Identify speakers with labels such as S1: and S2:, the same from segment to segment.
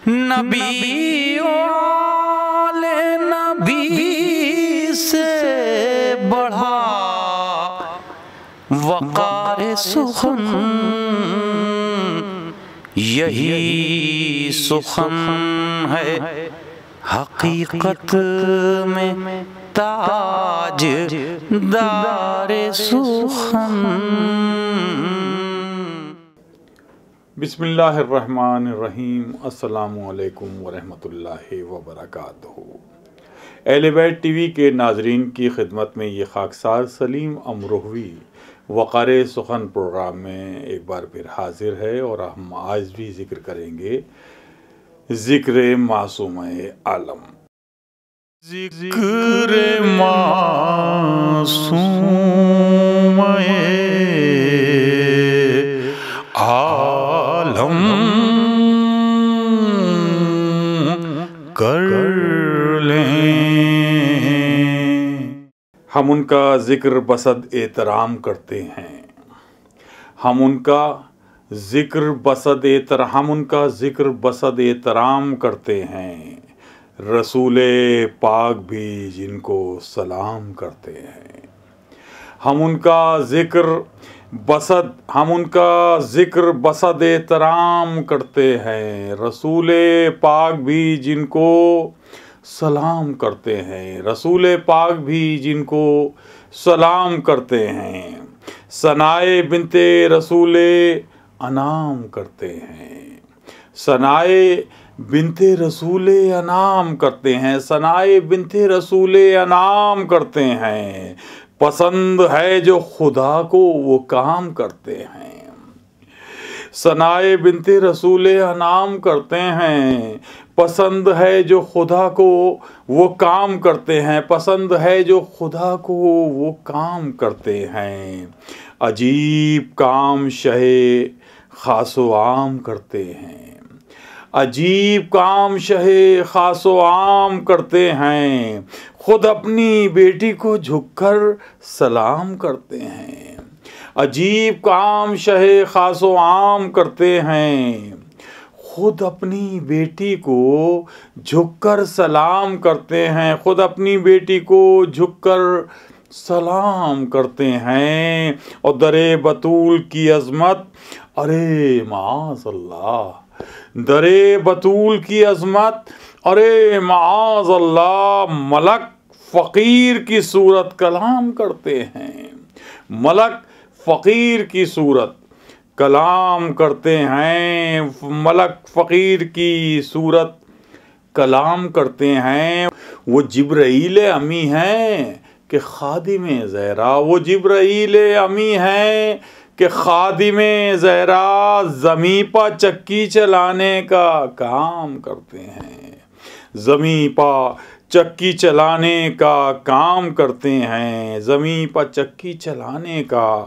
S1: نبی والے نبی سے بڑھا وقار سخن، یہی سخن ہے حقیقت میں تاج دار سخن۔
S2: بسم اللہ الرحمن الرحیم۔ السلام علیکم ورحمۃ اللہ وبرکاتہ۔ اہل بیت ٹی وی کے ناظرین کی خدمت میں یہ خاکسار سلیم امروہوی وقار سخن پروگرام میں ایک بار پھر حاضر ہے، اور ہم آج بھی ذکر کریں گے ذکر معصومہ عالم۔ ذکر معصومہ عالم کر لیں، ہم ان کا ذکر بصد احترام کرتے ہیں، ہم ان کا ذکر بصد احترام کرتے ہیں، رسول پاک بھی جن کو سلام کرتے ہیں۔ ہم ان کا ذکر بصد احترام کرتے ہیں، رسول پاک بھی جن کو سلام کرتے ہیں، رسول پاک بھی جن کو سلام کرتے ہیں، ثنائے بنت رسول انعام کرتے ہیں، ثنائے بنت رسول انعام کرتے ہیں، ثنائے بنت رسول انعام کرتے ہیں، پسند ہے جو خدا کو وہ کام کرتے ہیں، ثنائے بنت رسول انعام کرتے ہیں، پسند ہے جو خدا کو وہ کام کرتے ہیں، پسند ہے جو خدا کو وہ کام کرتے ہیں، عجیب کام شہ خاص و عام کرتے ہیں، عجیب کام شہ خاص و عام کرتے ہیں، خود اپنی بیٹی کو جھک کر سلام کرتے ہیں، عجیب کام شہ خاص و عام کرتے ہیں، خود اپنی بیٹی کو جھک کر سلام کرتے ہیں، خود اپنی بیٹی کو جھک کر سلام کرتے ہیں، اور در بطول کی عظمت، ارے معاذ اللہ، در بطول کی عظمت، ارے معاذ اللہ، ملک فقیر کی صورت کلام کرتے ہیں، ملک فقیر کی صورت کلام کرتے ہیں، ملک فقیر کی صورت کلام کرتے ہیں۔ وہ جبرائیل امی ہیں کہ خادم زہرا، وہ جبرائیل امی ہیں کہ خادم زہرا زمیں پا چکی چلانے کا کام کرتے ہیں، زمیں پا چکی چلانے کا کام کرتے ہیں، زمیں پا چکی چلانے کا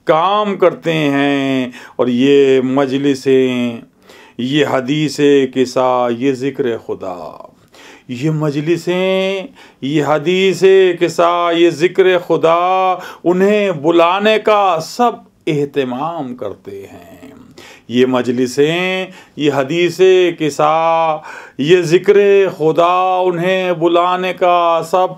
S2: کام کرتے ہیں، اور یہ مجلسیں، یہ حدیث قصہ، یہ ذکر خدا، یہ مجلسیں، یہ حدیث قصہ، یہ ذکر خدا، انہیں بلانے کا سب اہتمام کرتے ہیں۔ یہ مجلسیں، یہ حدیث قصہ، یہ ذکر خدا، انہیں بلانے کا سب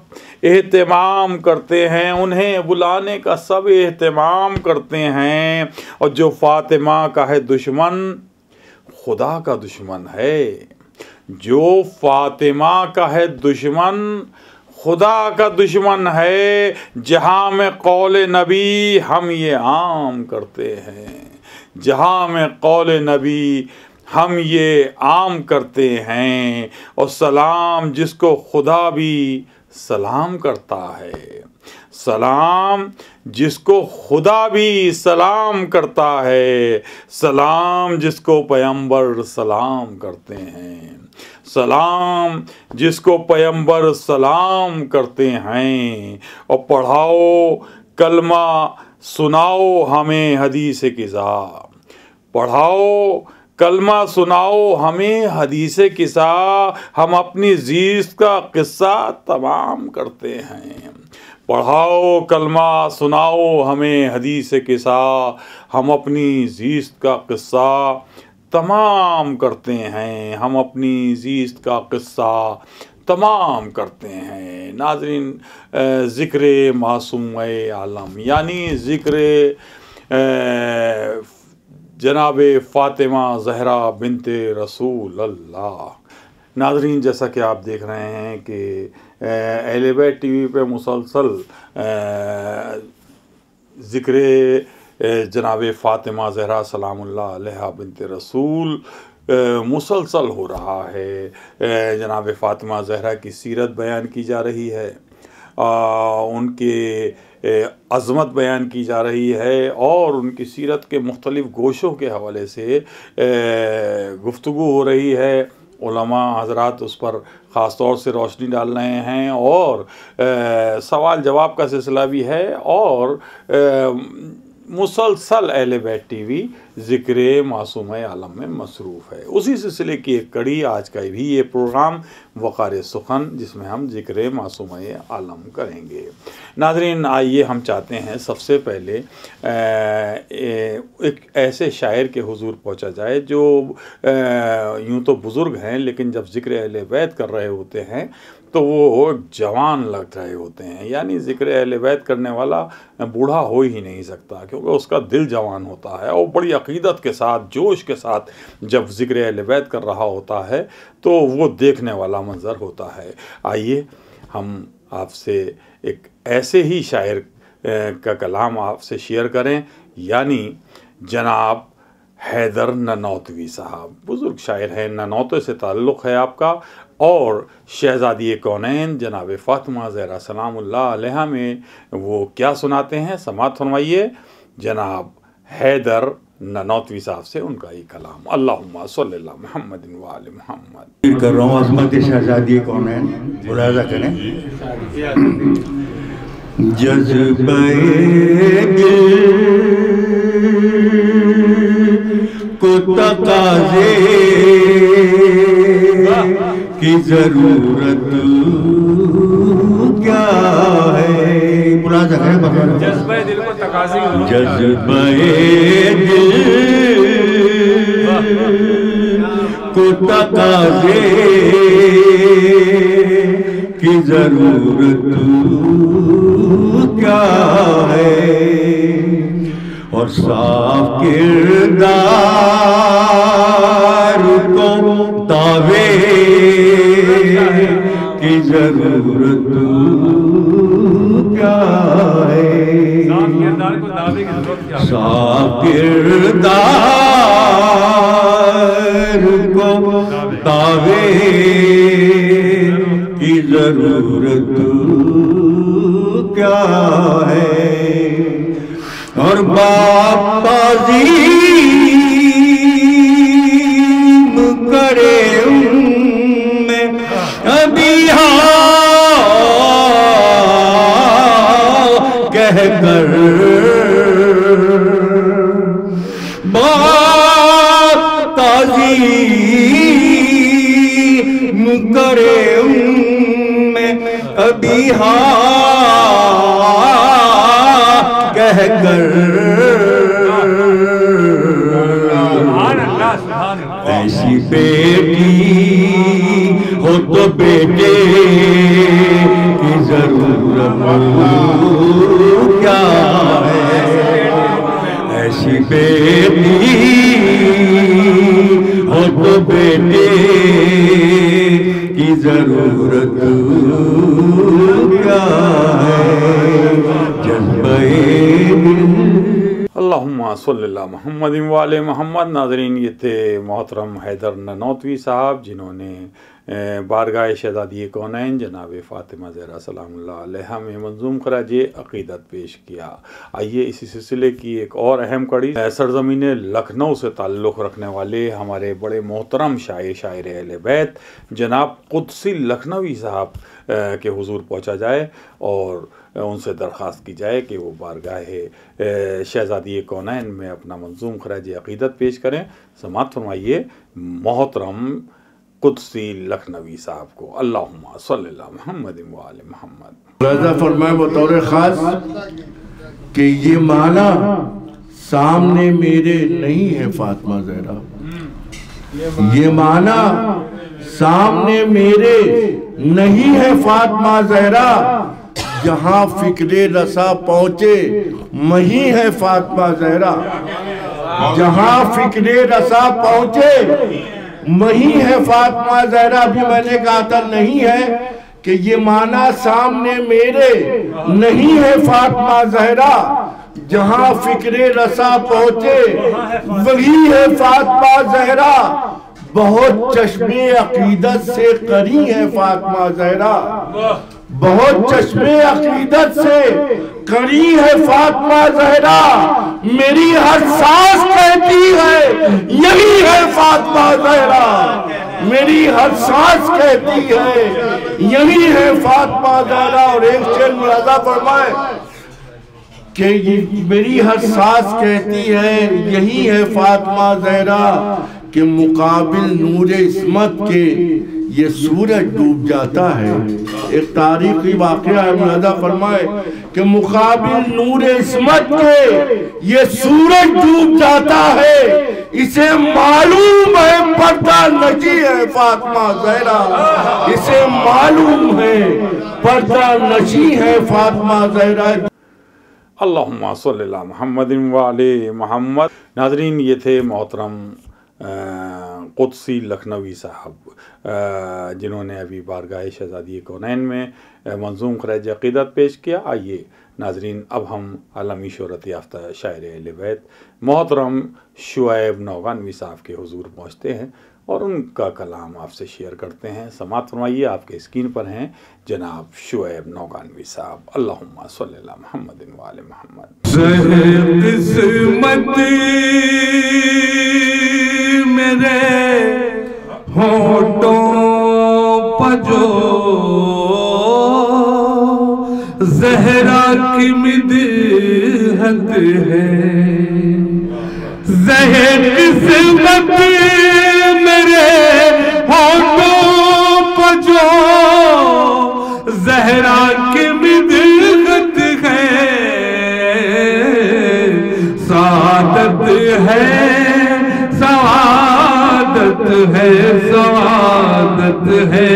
S2: اہتمام کرتے ہیں، انہیں بلانے کا سب اہتمام کرتے ہیں، اور جو فاطمہ کا ہے دشمن خدا کا دشمن ہے، جو فاطمہ کا ہے دشمن خدا کا دشمن ہے، جہاں میں قول نبی ہم یہ عام کرتے ہیں، جہاں میں قول نبی ہم یہ عام کرتے ہیں، اور سلام جس کو خدا بھی سلام کرتا ہے، سلام جس کو خدا بھی سلام کرتا ہے، سلام جس کو پیغمبر سلام کرتے ہیں، سلام جس کو پیغمبر سلام کرتے ہیں، اور پڑھاؤ کلمہ سناؤ ہمیں حدیث قصہ، پڑھاؤ کلمہ سناؤ ہمیں حدیث قصہ، ہم اپنی زیست کا قصہ تمام کرتے ہیں، پڑھاؤ کلمہ سناؤ ہمیں حدیث قصہ، ہم اپنی زیست کا قصہ تمام کرتے ہیں، ہم اپنی زیست کا قصہ تمام کرتے ہیں۔ ناظرین، ذکر معصوم عالم یعنی ذکر جناب فاطمہ زہرا بنت رسول اللہ۔ ناظرین، جیسا کہ آپ دیکھ رہے ہیں کہ اہل بیت ٹی وی پہ مسلسل ذکر جناب فاطمہ زہرا سلام اللہ علیہ بنت رسول مسلسل ہو رہا ہے۔ جناب فاطمہ زہرا کی سیرت بیان کی جا رہی ہے، ان کے عظمت بیان کی جا رہی ہے، اور ان کی سیرت کے مختلف گوشوں کے حوالے سے گفتگو ہو رہی ہے۔ علماء حضرات اس پر خاص طور سے روشنی ڈال رہے ہیں، اور سوال جواب کا سلسلہ بھی ہے، اور مسلسل اہل بیت ٹی وی ذکر معصوم عالم میں مصروف ہے۔ اسی سلسلے کی ایک کڑی آج کا بھی یہ پروگرام وقار سخن، جس میں ہم ذکر معصوم عالم کریں گے۔ ناظرین، آئیے ہم چاہتے ہیں سب سے پہلے ایک ایسے شاعر کے حضور پہنچا جائے جو یوں تو بزرگ ہیں، لیکن جب ذکر اہل بیت کر رہے ہوتے ہیں تو وہ جوان لگ رہے ہوتے ہیں۔ یعنی ذکر اہل بیت کرنے والا بوڑھا ہو ہی نہیں سکتا، کیونکہ اس کا دل جوان ہوتا ہے، اور بڑی عقیدت کے ساتھ، جوش کے ساتھ جب ذکر اہل بیت کر رہا ہوتا ہے تو وہ دیکھنے والا منظر ہوتا ہے۔ آئیے ہم آپ سے ایک ایسے ہی شاعر کا کلام آپ سے شیئر کریں، یعنی جناب حیدر ننوتوی صاحب۔ بزرگ شاعر ہیں، ننوتو سے تعلق ہے آپ کا، اور شہزادی کونین جناب فاطمہ زہرا سلام اللہ علیہ میں وہ کیا سناتے ہیں، سماعت فرمائیے جناب حیدر ننوتوی صاحب سے ان کا یہ کلام۔ اللہم صلی اللہ محمد و آل محمد۔
S3: کر رہا ہوں عظمت شہزادی کونین، ملاحظہ کریں۔ جذبہ دل کو تقاضے کی ضرورت کیا ہے، ملاحظہ کریں۔
S4: جذبہ دل کو تقاضے،
S3: جذبہ دل کو تقاضے کی ضرورت کیا ہے، اور صاف کردار کو دعوے کی ضرورت کیا ہے، صاف کردار کو دعوے کی ضرورت کیا ہے، اور باپ تعظیم کرے ان میں ابھی ہاں کہہ کر، باپ تعظیم کرے ان میں ابھی ہاں کہہ کر، ایسی بیٹی ہو تو بیٹے کی ضرورت کیا ہے، ایسی بیٹی ہو تو بیٹے کی ضرورت کیا ہے، جذبہ
S2: اللہم صلی اللہ محمد و آل محمد۔ ناظرین، یہ تھے محترم حیدر ننوتوی صاحب، جنہوں نے بارگاہ شہزادی کونین جناب فاطمہ زہرا سلام اللہ علیہ میں منظوم خراج عقیدت پیش کیا۔ آئیے اسی سلسلے کی ایک اور اہم کڑی سرزمین لکھنؤ سے تعلق رکھنے والے ہمارے بڑے محترم شاعر اہل بیت جناب قدسی لکھنوی صاحب کے حضور پہنچا جائے، اور ان سے درخواست کی جائے کہ وہ بارگاہ شہزادی کونین میں اپنا منظوم خراج عقیدت پیش کریں۔ سماعت فرمائیے محترم قدسی لکھنوی صاحب کو۔ اللہم صلی اللہ محمد و آل محمد۔
S3: ملاحظہ فرمائے بطور خاص کہ یہ معنی سامنے میرے نہیں ہے فاطمہ زہرا، یہ معنی سامنے میرے نہیں ہے فاطمہ زہرا، جہاں فکر رسا پہنچے وہیں ہے فاطمہ زہرا، جہاں فکر رسا پہنچے وہیں ہے فاطمہ زہرا۔ ابھی میں نے کہا تھا نہیں ہے کہ یہ معنی سامنے میرے نہیں ہے فاطمہ زہرا، جہاں فکر رسا پہنچے وہی ہے فاطمہ زہرا، بہت چشم عقیدت سے قری ہے فاطمہ زہرا، بہت چشم عقیدت سے قری ہے فاطمہ زہرا، میری ہر سانس کہتی ہے یہی ہے فاطمہ زہرا، میری ہر سانس کہتی ہے یہی ہے فاطمہ زہرا۔ اور ایک شعر ملاحظہ فرمائے کہ میری ہر سانس کہتی ہے یہی ہے فاطمہ زہرا، کہ مقابل نور عصمت کے یہ سورج ڈوب جاتا ہے۔ ایک تاریخی واقعہ ہے، ملاحظہ فرمائے کہ مقابل نور عصمت کے یہ سورج ڈوب جاتا ہے، اسے معلوم ہے پردہ نشی ہے فاطمہ زہرا، اسے معلوم ہے پردہ نشی ہے فاطمہ زہرا۔
S2: اللہم صلی اللہ محمد وعلی محمد۔ ناظرین، یہ تھے محترم قدسی لکھنوی صاحب، جنہوں نے ابھی بارگاہ شہزادی کونین میں منظوم خراج عقیدت پیش کیا۔ آئیے ناظرین، اب ہم عالمی شہرت یافتہ شاعر اہل بیت محترم شعیب نوغانوی صاحب کے حضور پہنچتے ہیں اور ان کا کلام آپ سے شیئر کرتے ہیں۔ سماعت فرمائیے، آپ کے اسکرین پر ہیں جناب شعیب نوغانوی صاحب۔ اللہم صلی اللہ محمد وآل محمد۔
S4: قسمت میرے ہونٹوں پہ جو زہرا کی مدحت ہے، زہر قسمت میرے ہونٹوں پہ جو زہرا کی مدحت ہے، سعادت ہے سعادت ہے سعادت ہے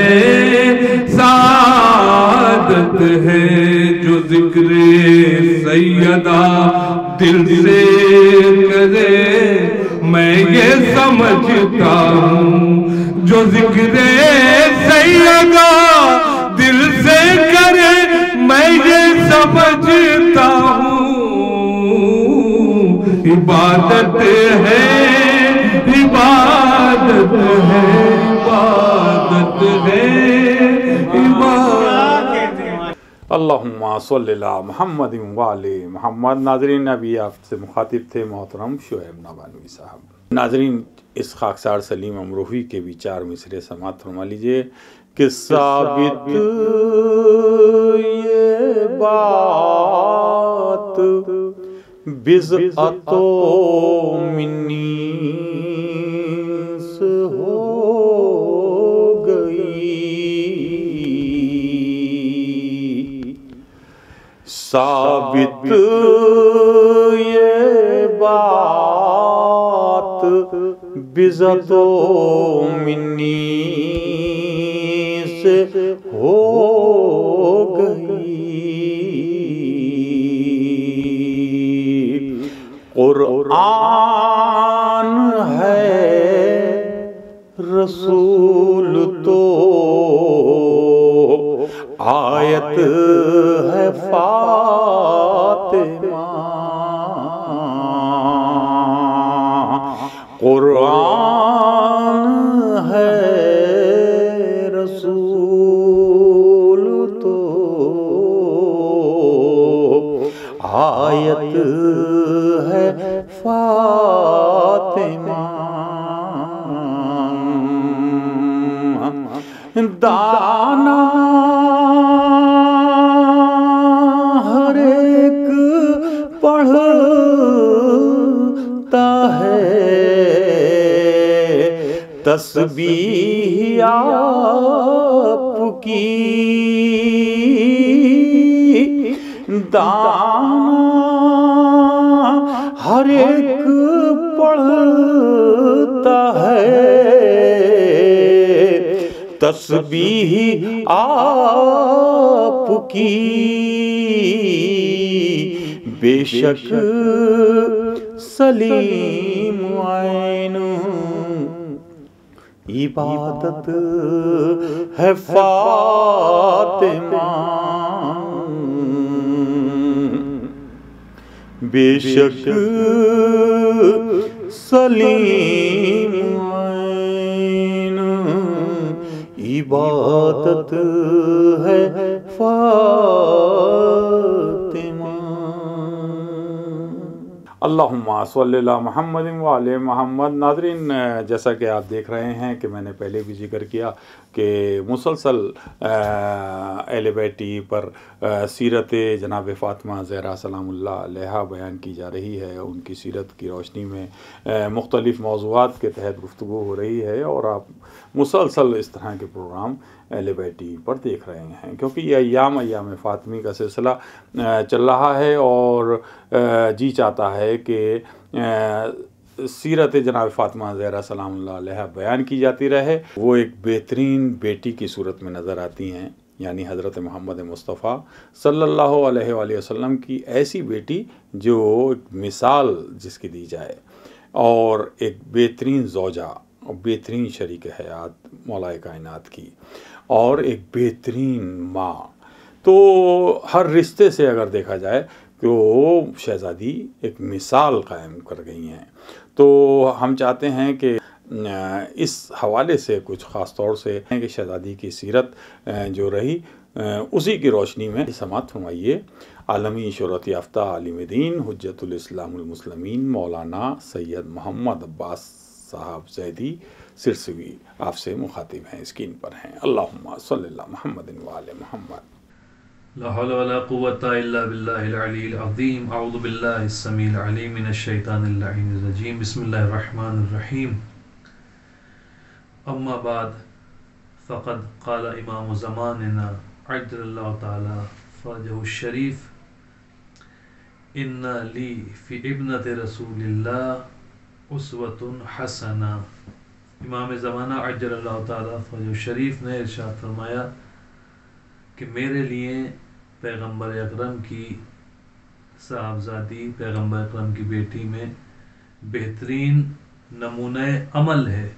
S4: سعادت ہے، جو ذکر سیدہ دل سے کرے میں یہ سمجھتا ہوں، جو ذکر سیدہ دل سے کرے میں یہ سمجھتا ہوں، عبادت ہے عبادت ہے عبادت ہے عبادت۔
S2: اللہم صلی اللہ محمد وآلہ محمد۔ ناظرین، ابھی آپ سے مخاطب تھے محترم شعیب نوغانوی صاحب۔ ناظرین، اس خاکسار سلیم امروہی کے بھی 4 مصرے سماعت فرما لیجئے کہ ثابت یہ بات بضعت منی سے ہو گئی، ثابت یہ بات بضعت منی سے ہو گئی، قرآن ہے رسول تو آیت ہے فاطمہ، قرآن ہے رسول تو آیت ہے فاطمہ، دانا ہر ایک پڑھتا ہے تسبیح آپ کی، دانا ہر ایک پڑھتا ہے تسبیح آپ کی بے شک سلیم عین عبادت ہے فاطمہ بے شک سلیم عین عبادت ہے فاطمہ۔ اللہم صلی اللہ محمد وعلی محمد۔ ناظرین، جیسا کہ آپ دیکھ رہے ہیں کہ میں نے پہلے بھی ذکر کیا کہ مسلسل اہل بیت پر سیرت جناب فاطمہ زہرا سلام اللہ علیہا بیان کی جا رہی ہے۔ ان کی سیرت کی روشنی میں مختلف موضوعات کے تحت گفتگو ہو رہی ہے، اور آپ مسلسل اس طرح کے پروگرام اہل بیت پر دیکھ رہے ہیں، کیونکہ یہ ایام فاطمی کا سلسلہ چل رہا ہے، اور جی چاہتا ہے کہ سیرت جناب فاطمہ زہرا سلام اللہ علیہا بیان کی جاتی رہے۔ وہ ایک بہترین بیٹی کی صورت میں نظر آتی ہیں، یعنی حضرت محمد مصطفیٰ صلی اللہ علیہ وآلہ وسلم کی ایسی بیٹی جو ایک مثال جس کی دی جائے، اور ایک بہترین زوجہ اور بہترین شریک حیات مولا کائنات کی، اور ایک بہترین ماں۔ تو ہر رشتے سے اگر دیکھا جائے کہ وہ شہزادی ایک مثال قائم کر گئی ہیں۔ تو ہم چاہتے ہیں کہ اس حوالے سے کچھ خاص طور سے کہ شہزادی کی سیرت جو رہی اسی کی روشنی میں سماعت فرمائیے عالمی شہرت یافتہ عالم دین حجت الاسلام المسلمین مولانا سید محمد عباس صاحب زیدی سرسوی آپ سے مخاطب ہیں، اسکرین پر ہیں۔ اللہم صلی اللہ محمد وعلی محمد۔
S5: لا حول ولا قوة الا بالله العلی العظیم۔ اعوذ باللہ السمیع العلیم من الشیطان اللعین الرجیم۔ بسم اللہ الرحمن الرحیم۔ اما بعد فقد قال امام زماننا عجل اللہ تعالی فرجہ الشریف ان لی فی ابنۃ رسول اللہ اسوۃ حسنہ۔ امام زمانہ عجل اللہ تعالی فرجہ الشریف نے ارشاد فرمایا کہ میرے لیے پیغمبر اکرم کی صاحبزادی پیغمبر اکرم کی بیٹی میں بہترین نمونہ عمل ہے۔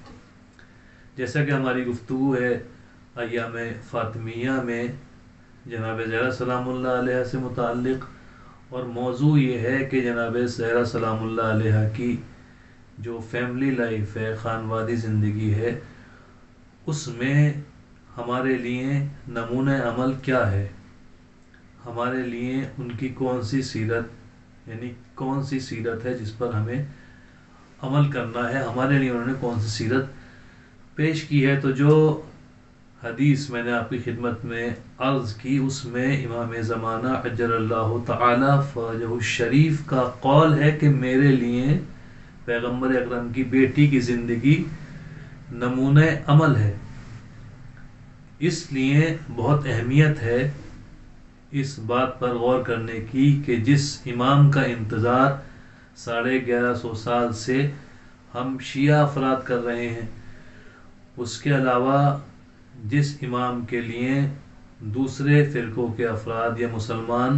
S5: جیسا کہ ہماری گفتگو ہے ایام فاطمیہ میں جناب زہرا سلام اللہ علیہ سے متعلق، اور موضوع یہ ہے کہ جناب زہرا سلام اللہ علیہ کی جو فیملی لائف ہے، خانوادی زندگی ہے، اس میں ہمارے لیے نمونہ عمل کیا ہے، ہمارے لیے ان کی کون سی سیرت، یعنی کون سی سیرت ہے جس پر ہمیں عمل کرنا ہے، ہمارے لیے انہوں نے کون سی سیرت پیش کی ہے۔ تو جو حدیث میں نے آپ کی خدمت میں عرض کی، اس میں امام زمانہ عجل اللہ تعالی فرجہ الشریف کا قول ہے کہ میرے لیے پیغمبر اکرم کی بیٹی کی زندگی نمونہ عمل ہے۔ اس لیے بہت اہمیت ہے اس بات پر غور کرنے کی کہ جس امام کا انتظار 1150 سال سے ہم شیعہ افراد کر رہے ہیں، اس کے علاوہ جس امام کے لیے دوسرے فرقوں کے افراد یا مسلمان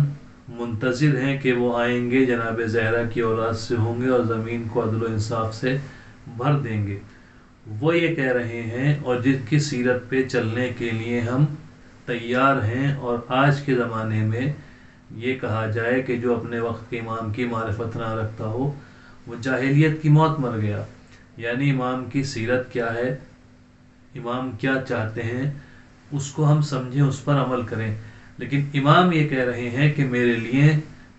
S5: منتظر ہیں کہ وہ آئیں گے، جناب زہرا کی اولاد سے ہوں گے اور زمین کو عدل و انصاف سے بھر دیں گے، وہ یہ کہہ رہے ہیں اور جن کی سیرت پہ چلنے کے لیے ہم تیار ہیں۔ اور آج کے زمانے میں یہ کہا جائے کہ جو اپنے وقت کے امام کی معرفت نہ رکھتا ہو وہ جاہلیت کی موت مر گیا، یعنی امام کی سیرت کیا ہے، امام کیا چاہتے ہیں، اس کو ہم سمجھیں، اس پر عمل کریں۔ لیکن امام یہ کہہ رہے ہیں کہ میرے لیے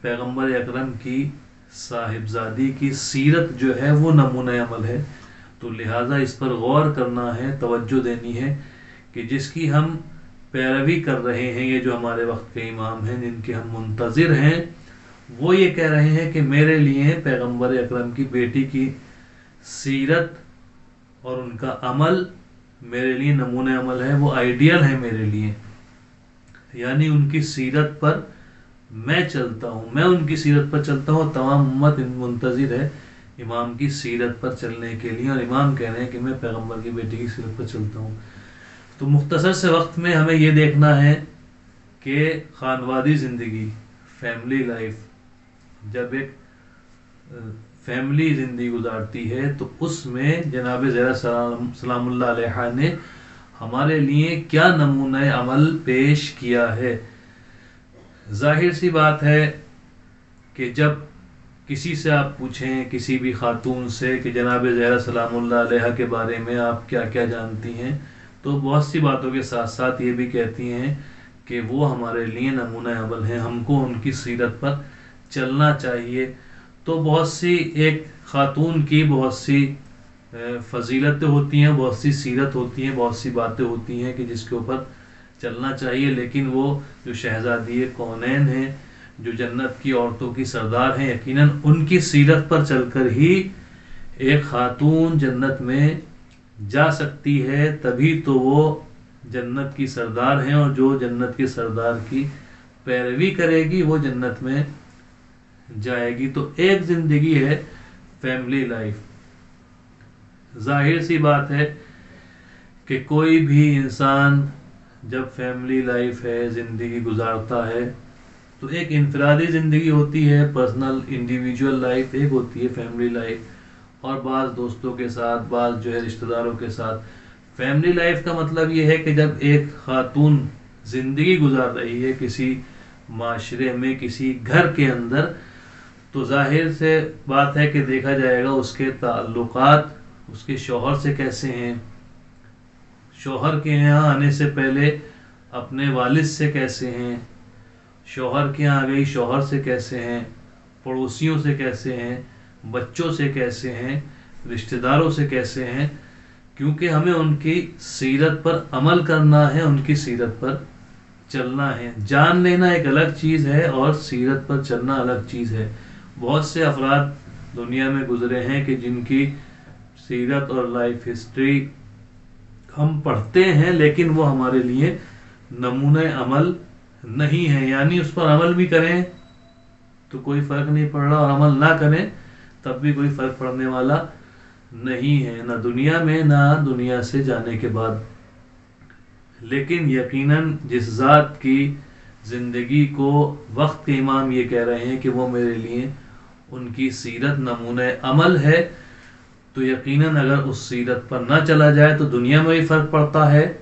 S5: پیغمبر اکرم کی صاحبزادی کی سیرت جو ہے وہ نمونہ عمل ہے، تو لہٰذا اس پر غور کرنا ہے، توجہ دینی ہے کہ جس کی ہم پیروی کر رہے ہیں، یہ جو ہمارے وقت کے امام ہیں جن کے ہم منتظر ہیں، وہ یہ کہہ رہے ہیں کہ میرے لیے پیغمبر اکرم کی بیٹی کی سیرت اور ان کا عمل میرے لیے نمونہ عمل ہے، وہ آئیڈیل ہے میرے لیے، یعنی ان کی سیرت پر میں چلتا ہوں، میں ان کی سیرت پر چلتا ہوں، تمام امت منتظر ہے امام کی سیرت پر چلنے کے لیے، اور امام کہہ رہے ہیں کہ میں پیغمبر کی بیٹی کی سیرت پر چلتا ہوں۔ تو مختصر سے وقت میں ہمیں یہ دیکھنا ہے کہ خانوادی زندگی، فیملی لائف، جب ایک فیملی زندگی گزارتی ہے تو اس میں جناب زہرا سلام اللہ علیہ نے ہمارے لیے کیا نمونہ عمل پیش کیا ہے۔ ظاہر سی بات ہے کہ جب کسی سے آپ پوچھیں، کسی بھی خاتون سے کہ جناب زہرا سلام اللہ علیہ کے بارے میں آپ کیا کیا جانتی ہیں، تو بہت سی باتوں کے ساتھ ساتھ یہ بھی کہتی ہیں کہ وہ ہمارے لیے نمونہ عمل ہیں، ہم کو ان کی سیرت پر چلنا چاہیے۔ تو بہت سی ایک خاتون کی بہت سی فضیلتیں ہوتی ہیں، بہت سی سیرت ہوتی ہیں، بہت سی باتیں ہوتی ہیں کہ جس کے اوپر چلنا چاہیے، لیکن وہ جو شہزادی کونین ہیں، جو جنت کی عورتوں کی سردار ہیں، یقیناً ان کی سیرت پر چل کر ہی ایک خاتون جنت میں جا سکتی ہے، تبھی تو وہ جنت کی سردار ہیں، اور جو جنت کے سردار کی پیروی کرے گی وہ جنت میں جائے گی۔ تو ایک زندگی ہے فیملی لائف۔ ظاہر سی بات ہے کہ کوئی بھی انسان جب فیملی لائف ہے، زندگی گزارتا ہے، تو ایک انفرادی زندگی ہوتی ہے، پرسنل انڈیویجول لائف، ایک ہوتی ہے فیملی لائف، اور بعض دوستوں کے ساتھ، بعض جو ہے رشتہ داروں کے ساتھ۔ فیملی لائف کا مطلب یہ ہے کہ جب ایک خاتون زندگی گزار رہی ہے کسی معاشرے میں، کسی گھر کے اندر، تو ظاہر سے بات ہے کہ دیکھا جائے گا اس کے تعلقات اس کے شوہر سے کیسے ہیں، شوہر کے یہاں آنے سے پہلے اپنے والد سے کیسے ہیں، شوہر کے یہاں گئی شوہر سے کیسے ہیں، پڑوسیوں سے کیسے ہیں، بچوں سے کیسے ہیں، رشتہ داروں سے کیسے ہیں، کیونکہ ہمیں ان کی سیرت پر عمل کرنا ہے، ان کی سیرت پر چلنا ہے۔ جان لینا ایک الگ چیز ہے اور سیرت پر چلنا الگ چیز ہے۔ بہت سے افراد دنیا میں گزرے ہیں کہ جن کی سیرت اور لائف ہسٹری ہم پڑھتے ہیں، لیکن وہ ہمارے لیے نمونہ عمل نہیں ہے، یعنی اس پر عمل بھی کریں تو کوئی فرق نہیں پڑ رہا، اور عمل نہ کریں تب بھی کوئی فرق پڑنے والا نہیں ہے، نہ دنیا میں نہ دنیا سے جانے کے بعد۔ لیکن یقیناً جس ذات کی زندگی کو وقت کے امام یہ کہہ رہے ہیں کہ وہ میرے لیے ان کی سیرت نمونہ عمل ہے، تو یقیناً اگر اس سیرت پر نہ چلا جائے تو دنیا میں بھی فرق پڑتا ہے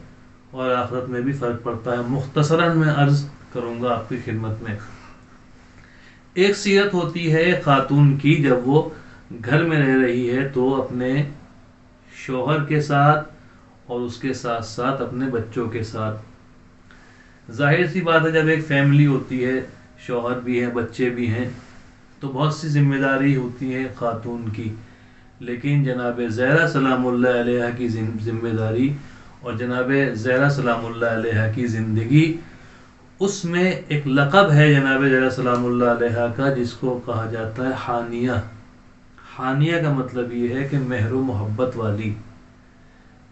S5: اور آخرت میں بھی فرق پڑتا ہے۔ مختصراً میں عرض کروں گا آپ کی خدمت میں، ایک سیرت ہوتی ہے خاتون کی جب وہ گھر میں رہ رہی ہے تو اپنے شوہر کے ساتھ اور اس کے ساتھ ساتھ اپنے بچوں کے ساتھ۔ ظاہر سی بات ہے جب ایک فیملی ہوتی ہے، شوہر بھی ہیں، بچے بھی ہیں، تو بہت سی ذمہ داری ہوتی ہے خاتون کی، لیکن جناب زہرا سلام اللہ علیہ کی ذمہ داری اور جناب زہرا سلام اللہ علیہ کی زندگی، اس میں ایک لقب ہے جناب زہرا سلام اللہ علیہ کا جس کو کہا جاتا ہے حانیہ۔ حانیہ کا مطلب یہ ہے کہ مہر و محبت والی۔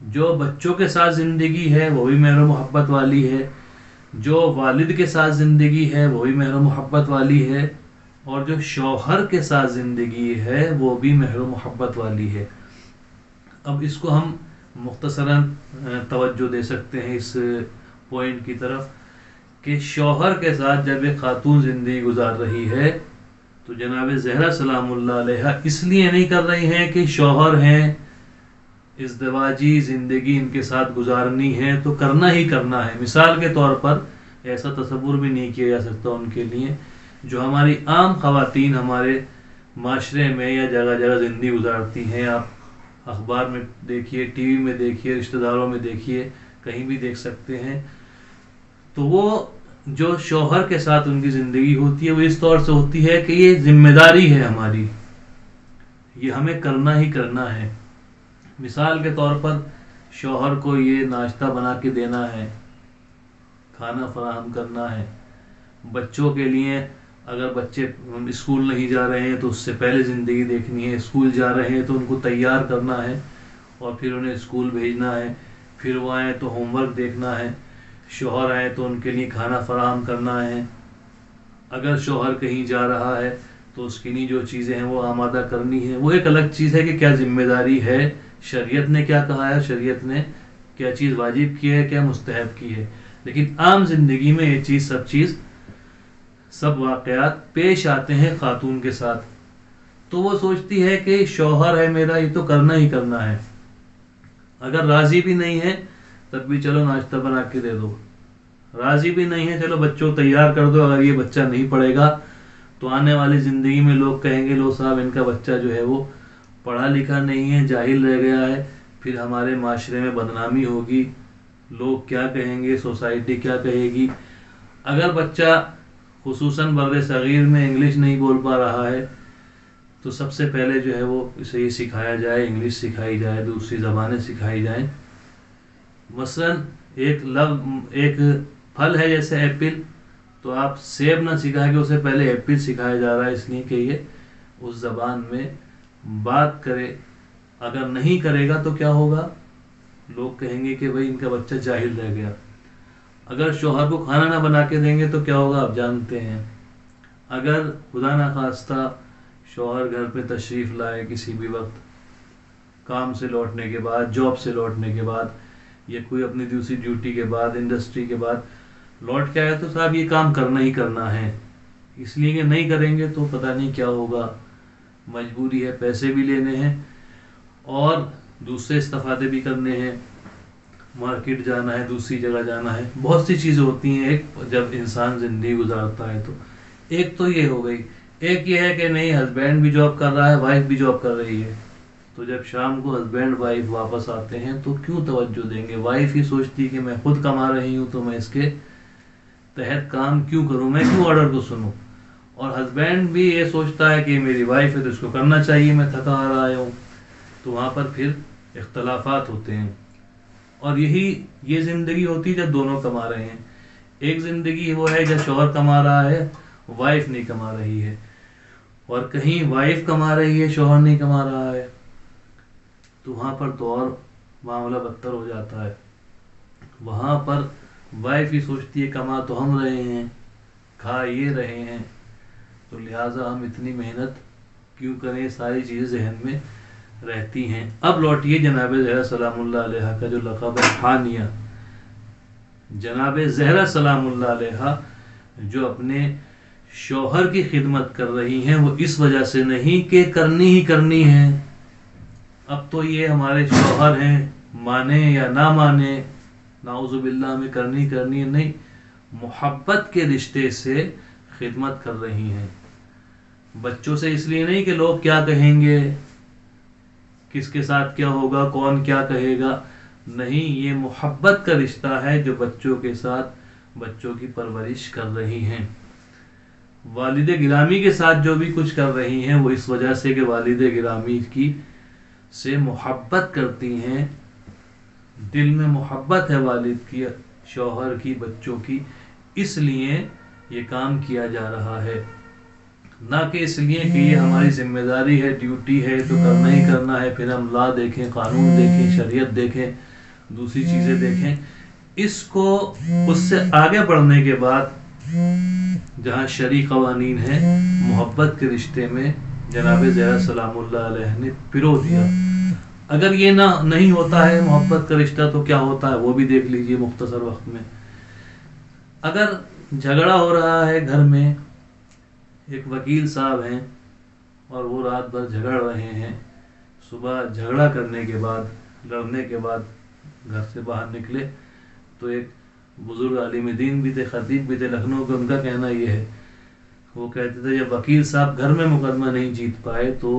S5: جو بچوں کے ساتھ زندگی ہے وہ بھی مہر و محبت والی ہے، جو والد کے ساتھ زندگی ہے وہ بھی مہر و محبت والی ہے، اور جو شوہر کے ساتھ زندگی ہے وہ بھی مہر و محبت والی ہے۔ اب اس کو ہم مختصراً توجہ دے سکتے ہیں اس پوائنٹ کی طرف کہ شوہر کے ساتھ جب ایک خاتون زندگی گزار رہی ہے تو جناب زہرا سلام اللہ علیہ اس لیے نہیں کر رہی ہیں کہ شوہر ہیں، ازدواجی زندگی ان کے ساتھ گزارنی ہے تو کرنا ہی کرنا ہے۔ مثال کے طور پر ایسا تصور بھی نہیں کیا جا سکتا ان کے لیے، جو ہماری عام خواتین ہمارے معاشرے میں یا جگہ جگہ زندگی گزارتی ہیں، آپ اخبار میں دیکھیے، ٹی وی میں دیکھیے، رشتہ داروں میں دیکھیے، کہیں بھی دیکھ سکتے ہیں، تو وہ جو شوہر کے ساتھ ان کی زندگی ہوتی ہے وہ اس طور سے ہوتی ہے کہ یہ ذمہ داری ہے ہماری، یہ ہمیں کرنا ہی کرنا ہے۔ مثال کے طور پر شوہر کو یہ ناشتہ بنا کے دینا ہے، کھانا فراہم کرنا ہے، بچوں کے لیے اگر بچے اسکول نہیں جا رہے ہیں تو اس سے پہلے زندگی دیکھنی ہے، اسکول جا رہے ہیں تو ان کو تیار کرنا ہے اور پھر انہیں اسکول بھیجنا ہے، پھر وہ آئیں تو ہوم ورک دیکھنا ہے، شوہر آئے تو ان کے لیے کھانا فراہم کرنا ہے، اگر شوہر کہیں جا رہا ہے تو اس کے لیے جو چیزیں ہیں وہ آمادہ کرنی ہے۔ وہ ایک الگ چیز ہے کہ کیا ذمہ داری ہے، شریعت نے کیا کہا ہے، شریعت نے کیا چیز واجب کی ہے، کیا مستحب کی ہے. لیکن عام زندگی میں یہ سب واقعات پیش آتے ہیں خاتون کے ساتھ، تو وہ سوچتی ہے کہ شوہر ہے میرا، یہ تو کرنا ہی کرنا ہے. اگر راضی بھی نہیں ہے تب بھی چلو ناشتہ بنا کے دے دو، راضی بھی نہیں ہے چلو بچوں تیار کر دو. اگر یہ بچہ نہیں پڑھے گا تو آنے والی زندگی میں لوگ کہیں گے لو صاحب ان کا بچہ جو ہے وہ پڑھا لکھا نہیں ہے، جاہل رہ گیا ہے، پھر ہمارے معاشرے میں بدنامی ہوگی، لوگ کیا کہیں گے، سوسائٹی کیا کہے گی. اگر بچہ خصوصاً بر صغیر میں انگلش نہیں بول پا رہا ہے تو سب سے پہلے جو ہے وہ اسے یہ سکھایا جائے، انگلش سکھائی جائے، دوسری زبانیں سکھائی جائیں. مثلاً ایک پھل ہے جیسے ایپل، تو آپ سیب نہ سکھا کے اسے پہلے ایپل سکھایا جا رہا ہے، اس لیے کہ یہ اس زبان میں بات کرے. اگر نہیں کرے گا تو کیا ہوگا، لوگ کہیں گے کہ بھائی ان کا بچہ جاہل رہ گیا. اگر شوہر کو کھانا نہ بنا کے دیں گے تو کیا ہوگا آپ جانتے ہیں. اگر خدا نخواستہ شوہر گھر پہ تشریف لائے کسی بھی وقت، کام سے لوٹنے کے بعد، جاب سے لوٹنے کے بعد، یا کوئی اپنی دوسری ڈیوٹی کے بعد، انڈسٹری کے بعد لوٹ کے آئے تو صاحب یہ کام کرنا ہی کرنا ہے. اس لیے کہ نہیں کریں گے تو پتہ نہیں کیا ہوگا. مجبوری ہے، پیسے بھی لینے ہیں اور دوسرے استفادے بھی کرنے ہیں، مارکیٹ جانا ہے، دوسری جگہ جانا ہے، بہت سی چیزیں ہوتی ہیں ایک جب انسان زندگی گزارتا ہے. تو ایک تو یہ ہو گئی. ایک یہ ہے کہ نہیں ہسبینڈ بھی جاب کر رہا ہے، وائف بھی جاب کر رہی ہے، تو جب شام کو ہسبینڈ وائف واپس آتے ہیں تو کیوں توجہ دیں گے. وائف ہی سوچتی کہ میں خود کما رہی ہوں تو میں اس کے تحت کام کیوں کروں، میں کیوں آرڈر کو سنوں. اور ہسبینڈ بھی یہ سوچتا ہے کہ میری وائف ہے تو اس کو کرنا چاہیے، میں تھکا آ رہا ہوں. تو وہاں پر پھر اختلافات ہوتے ہیں. اور یہ زندگی ہوتی ہے جب دونوں کما رہے ہیں. ایک زندگی وہ ہے جب شوہر کما رہا ہے، وائف نہیں کما رہی ہے، اور کہیں وائف کما رہی ہے، شوہر نہیں کما رہا ہے، تو وہاں پر تو اور معاملہ بدتر ہو جاتا ہے. وہاں پر وائف ہی سوچتی ہے کما تو ہم رہے ہیں، کھا یہ رہے ہیں، تو لہٰذا ہم اتنی محنت کیوں کریں. ساری چیزیں ذہن میں رہتی ہیں. اب لوٹیے جناب زہرا سلام اللہ علیہ کا جو لقب ہے حانیہ. جناب زہرا سلام اللہ علیہ جو اپنے شوہر کی خدمت کر رہی ہیں، وہ اس وجہ سے نہیں کہ کرنی ہی کرنی ہے، اب تو یہ ہمارے شوہر ہیں، مانے یا نہ مانے، نعوذ باللہ ہمیں کرنی ہے، نہیں، محبت کے رشتے سے خدمت کر رہی ہیں. بچوں سے اس لیے نہیں کہ لوگ کیا کہیں گے، کس کے ساتھ کیا ہوگا، کون کیا کہے گا، نہیں، یہ محبت کا رشتہ ہے جو بچوں کے ساتھ بچوں کی پرورش کر رہی ہیں. والد گرامی کے ساتھ جو بھی کچھ کر رہی ہیں وہ اس وجہ سے کہ والد گرامی کی سے محبت کرتی ہیں، دل میں محبت ہے والد کی، شوہر کی، بچوں کی، اس لیے یہ کام کیا جا رہا ہے. نہ کہ اس لیے کہ یہ ہماری ذمہ داری ہے، ڈیوٹی ہے تو کرنا ہی کرنا ہے، پھر ہم لا دیکھیں، قانون دیکھیں، شریعت دیکھیں، دوسری چیزیں دیکھیں. اس کو اس سے آگے بڑھنے کے بعد جہاں شرعی قوانین ہیں، محبت کے رشتے میں جناب زہرا سلام اللہ علیہ نے پرو دیا. اگر یہ نہیں ہوتا ہے محبت کا رشتہ تو کیا ہوتا ہے وہ بھی دیکھ لیجئے مختصر وقت میں. اگر جھگڑا ہو رہا ہے گھر میں، ایک وکیل صاحب ہیں اور وہ رات بھر جھگڑ رہے ہیں، صبح جھگڑا کرنے کے بعد، لڑنے کے بعد گھر سے باہر نکلے تو ایک بزرگ عالم دین بھی تھے، خطیب بھی تھے لکھنؤ کے، ان کا کہنا یہ ہے، وہ کہتے تھے جب وکیل صاحب گھر میں مقدمہ نہیں جیت پائے تو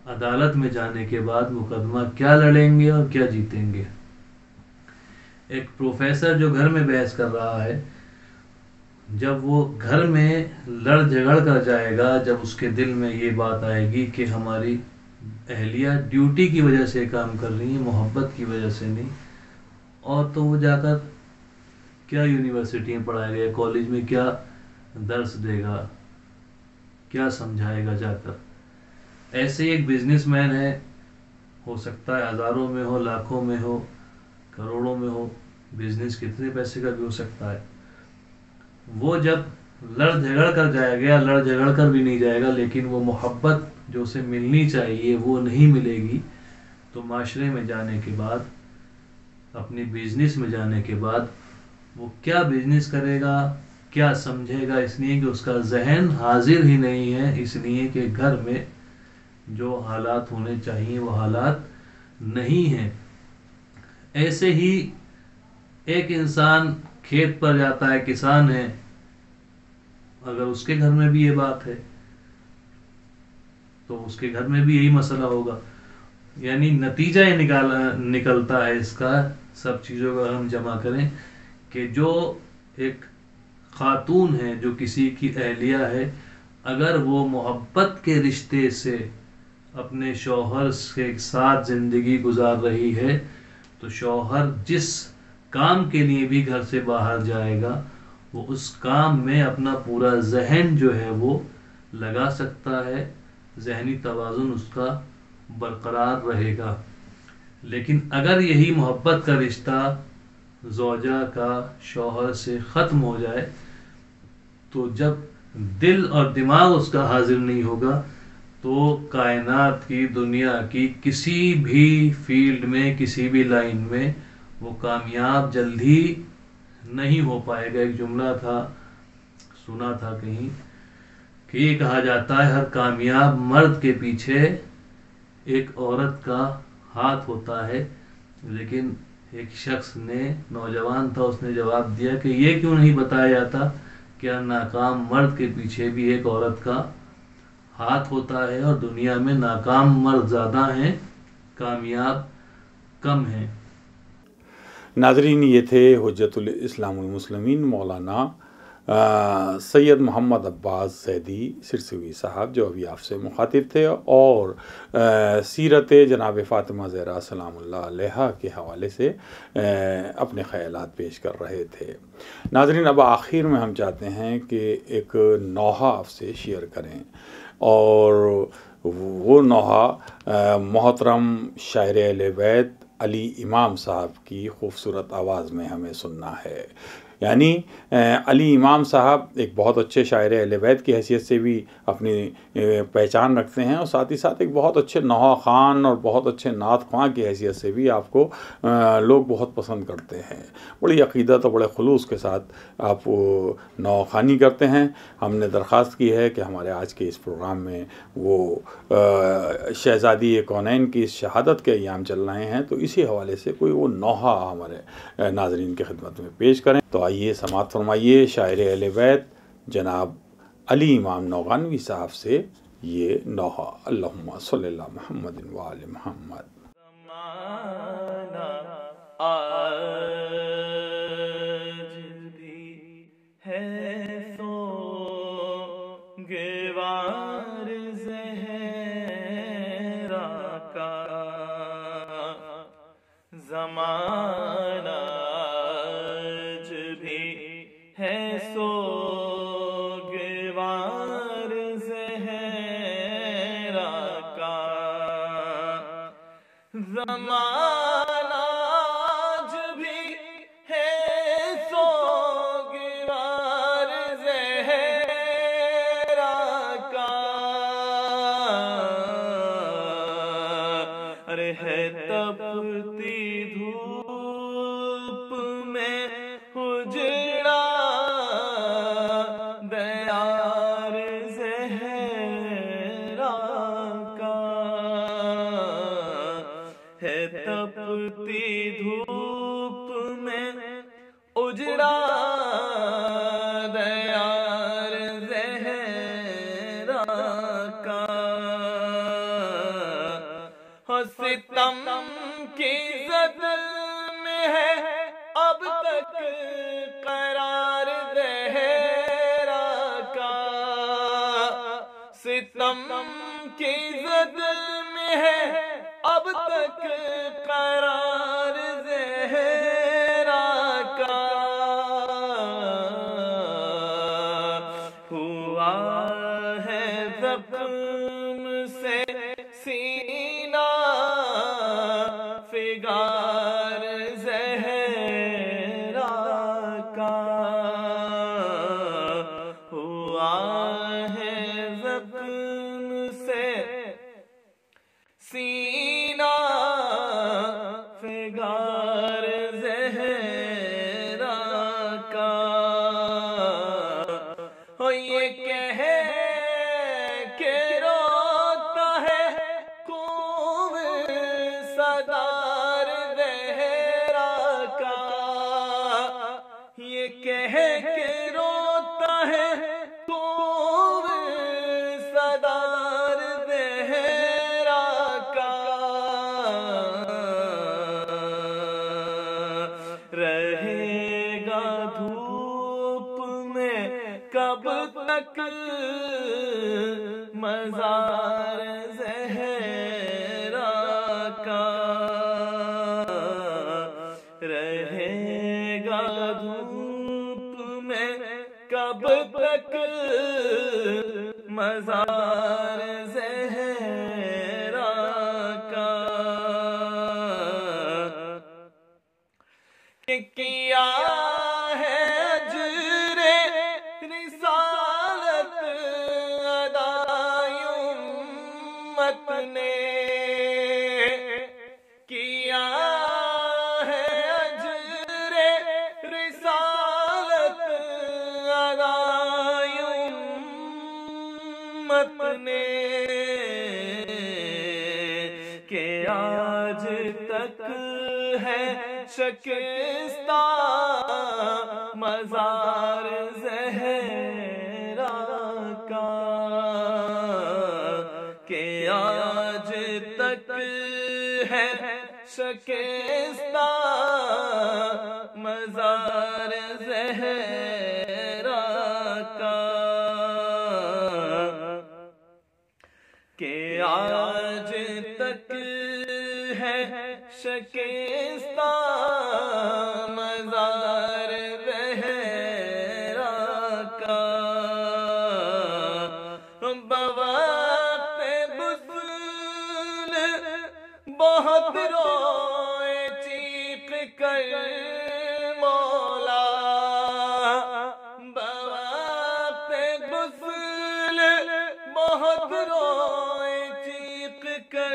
S5: عدالت میں جانے کے بعد مقدمہ کیا لڑیں گے اور کیا جیتیں گے. ایک پروفیسر جو گھر میں بحث کر رہا ہے، جب وہ گھر میں لڑ جھگڑ کر جائے گا، جب اس کے دل میں یہ بات آئے گی کہ ہماری اہلیہ ڈیوٹی کی وجہ سے کام کر رہی ہیں، محبت کی وجہ سے نہیں، اور تو وہ جا کر کیا یونیورسٹی میں پڑھائے گا، کالج میں کیا درس دے گا، کیا سمجھائے گا جا کر. ایسے ایک بزنس مین ہے، ہو سکتا ہے ہزاروں میں ہو، لاکھوں میں ہو، کروڑوں میں ہو، بزنس کتنے پیسے کا بھی ہو سکتا ہے. وہ جب لڑ جھگڑ کر جائے گا، لڑ جھگڑ کر بھی نہیں جائے گا، لیکن وہ محبت جو اسے ملنی چاہیے وہ نہیں ملے گی، تو معاشرے میں جانے کے بعد اپنی بزنس میں جانے کے بعد وہ کیا بزنس کرے گا، کیا سمجھے گا، اس لیے کہ اس کا ذہن حاضر ہی نہیں ہے، اس لیے کہ گھر میں جو حالات ہونے چاہیے وہ حالات نہیں ہیں۔ ایسے ہی ایک انسان کھیت پر جاتا ہے، کسان ہے، اگر اس کے گھر میں بھی یہ بات ہے تو اس کے گھر میں بھی یہی مسئلہ ہوگا۔ یعنی نتیجہ یہ نکلتا ہے اس کا، سب چیزوں کا ہم جمع کریں، کہ جو ایک خاتون ہے، جو کسی کی اہلیہ ہے، اگر وہ محبت کے رشتے سے اپنے شوہر کے ساتھ زندگی گزار رہی ہے تو شوہر جس کام کے لیے بھی گھر سے باہر جائے گا وہ اس کام میں اپنا پورا ذہن جو ہے وہ لگا سکتا ہے، ذہنی توازن اس کا برقرار رہے گا۔ لیکن اگر یہی محبت کا رشتہ زوجہ کا شوہر سے ختم ہو جائے تو جب دل اور دماغ اس کا حاضر نہیں ہوگا تو کائنات کی، دنیا کی کسی بھی فیلڈ میں، کسی بھی لائن میں وہ کامیاب جلدی نہیں ہو پائے گا۔ ایک جملہ تھا، سنا تھا کہیں، کہ یہ کہا جاتا ہے ہر کامیاب مرد کے پیچھے ایک عورت کا ہاتھ ہوتا ہے، لیکن ایک شخص نے، نوجوان تھا، اس نے جواب دیا کہ یہ کیوں نہیں بتایا جاتا کہ ناکام مرد کے پیچھے بھی ایک عورت کا ہاتھ ہوتا ہے، اور دنیا میں ناکام مرد زیادہ ہیں، کامیاب کم ہیں۔
S2: ناظرین، یہ تھے حجت الاسلام المسلمین مولانا سید محمد عباس زیدی سرسوی صاحب، جو ابھی آپ سے مخاطب تھے اور سیرت جناب فاطمہ زہرا سلام اللہ علیہا کے حوالے سے اپنے خیالات پیش کر رہے تھے۔ ناظرین، اب آخر میں ہم چاہتے ہیں کہ ایک نوحہ آپ سے شیئر کریں، اور وہ نوحہ محترم شاعر اہل بیت علی امام صاحب کی خوبصورت آواز میں ہمیں سننا ہے۔ یعنی علی امام صاحب ایک بہت اچھے شاعر اہل بیت کی حیثیت سے بھی اپنی پہچان رکھتے ہیں، اور ساتھ ہی ساتھ ایک بہت اچھے نوحہ خوان اور بہت اچھے نعت خواں کی حیثیت سے بھی آپ کو لوگ بہت پسند کرتے ہیں۔ بڑی عقیدت اور بڑے خلوص کے ساتھ آپ نوحہ خوانی کرتے ہیں۔ ہم نے درخواست کی ہے کہ ہمارے آج کے اس پروگرام میں وہ شہزادی کونین کی شہادت کے ایام چل رہے ہیں، تو اسی حوالے سے کوئی وہ نوحہ ہمارے ناظرین کی خدمت میں پیش کریں۔ تو آئیے سماعت فرمائیے شاعر اہل بیت جناب علی امام نوغانوی صاحب سے یہ نوحہ۔ اللہم صلی اللہ محمد و آل محمد۔
S6: آج بھی ہے سوگوار زہرا کا زمانہ، آج بھی ہے سوگوار زہرا کا زمانہ، آج بھی ہے سوگوار زہرا کا، ارے ہے تپتی دھوپ میں اجڑا دیار زہرا کا، ہے تپتی دھوپ میں اجڑا دیار زہرا کا، ہو ستم کی زد میں ہے اب تک قرار زہرا کا، ستم کی زد میں ہے اب تک قرار زہرا کا، ہوا ہے زخم سے سینہ فگار زہرا کا، ہوا ہے زخم سے سینہ تک مزار زہرا کا رہے گا دھوپ میں کب تک مزار زہرا کا کہ کیا ہے اجر رسالت ادائی امت نے کیا ہے اجر رسالت ادائی امت نے کہ آج تک ہے شکستہ مزار زہرا کا کہ آج تک ہے شکستہ مزار زہرا کا کہ آج تک ہے شکستہ مزار زہرا کا بوقت غسل بہت روئے چیخ کر مولا بوقت غسل بہت روئے چیخ کر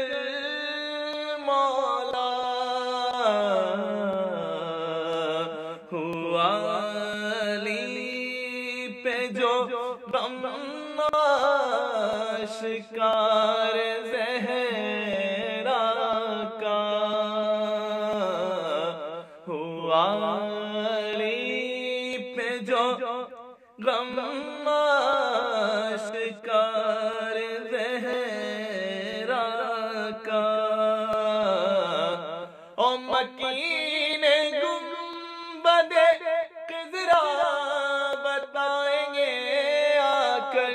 S6: مولا ہوا علی پہ جو غم آشکار زہرا کا ہوا علی پہ جو غم آشکار زہرا کا او مکین گنبد خضرا بتائیں گے آ کر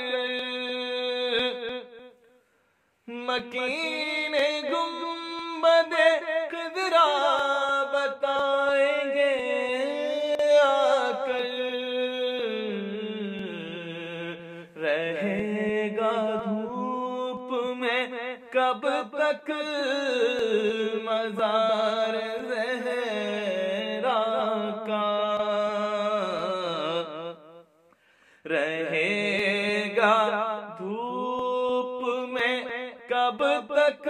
S6: مکین گنبد خضرا بتائیں گے آ کر رہے گا دھوپ میں کب تک مزار زہرا کا رہے گا دھوپ میں کب تک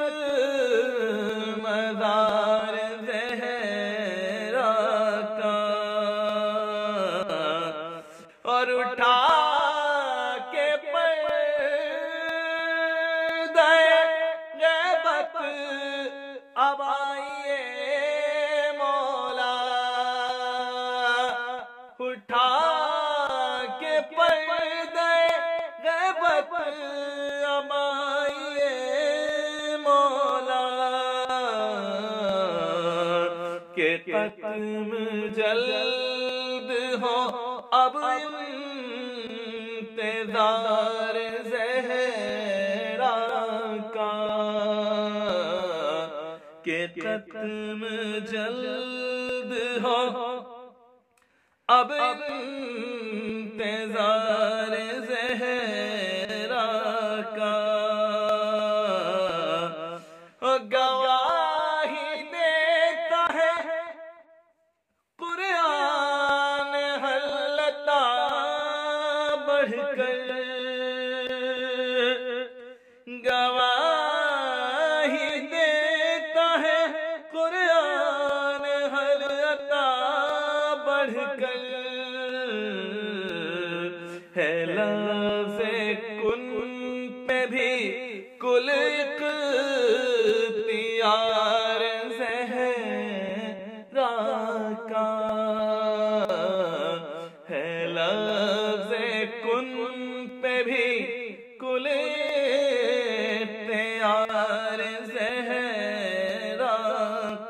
S6: مزار زہرا کا اور اٹھا کے پردہ غیبت اب آئیے مولا اٹھا کے پردہ غیبت اب آئیے مولا کہ ختم جلد ہو اب انتظار زہرا کا کہ ختم جلد ہو اب انتظار زہرا کا گواہی دیتا ہے قرآن حلتا بڑھ کر گواہی دیتا ہے قرآن حلتا بڑھ کر ہے لفظ کن پہ بھی کل اختیار زہرا کا ہے لفظ کن پہ بھی کل اختیار زہرا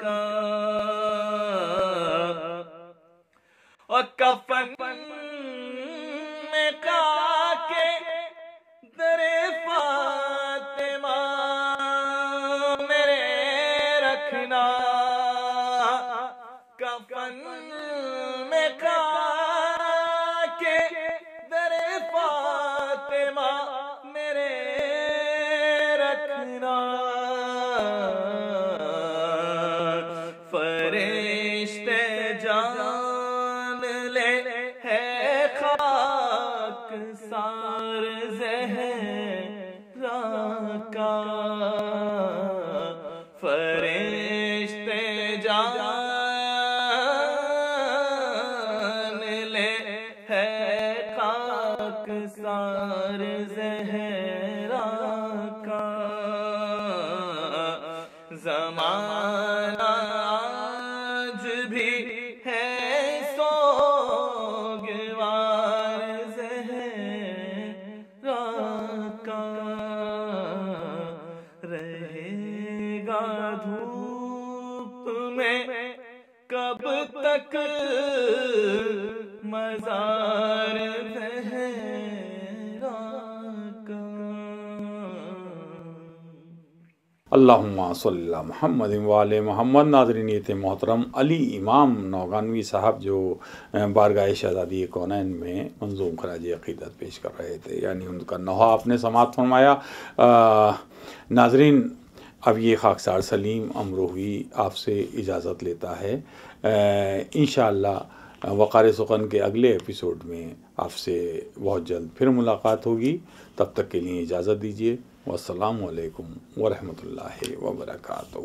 S6: کا اور کفن میں خاک میں کے در فاطمہ میرے رکھنا، فرشتے جان لے ہے خاک سار زہرا کا، فرشتے جان لے ہے خاک سار زہرا کا، زمانہ آج بھی ہے سوگوار زہرا کا، رہے گا دھوپ میں کب تک مزار زہرا کا۔
S2: اللہم صلی اللہ محمد وآل محمد۔ ناظرین محترم، علی امام نوگانوی صاحب جو بارگاہ شہزادی کونین میں منظوم خراج عقیدت پیش کر رہے تھے، یعنی ان کا نوحہ آپ نے سماعت فرمایا۔ ناظرین، اب یہ خاکسار سلیم امروہوی آپ سے اجازت لیتا ہے۔ انشاءاللہ وقار سخن کے اگلے ایپیسوڈ میں آپ سے بہت جلد پھر ملاقات ہوگی، تب تک کے لیے اجازت دیجیے۔ والسلام علیکم ورحمۃ اللہ وبرکاتہ۔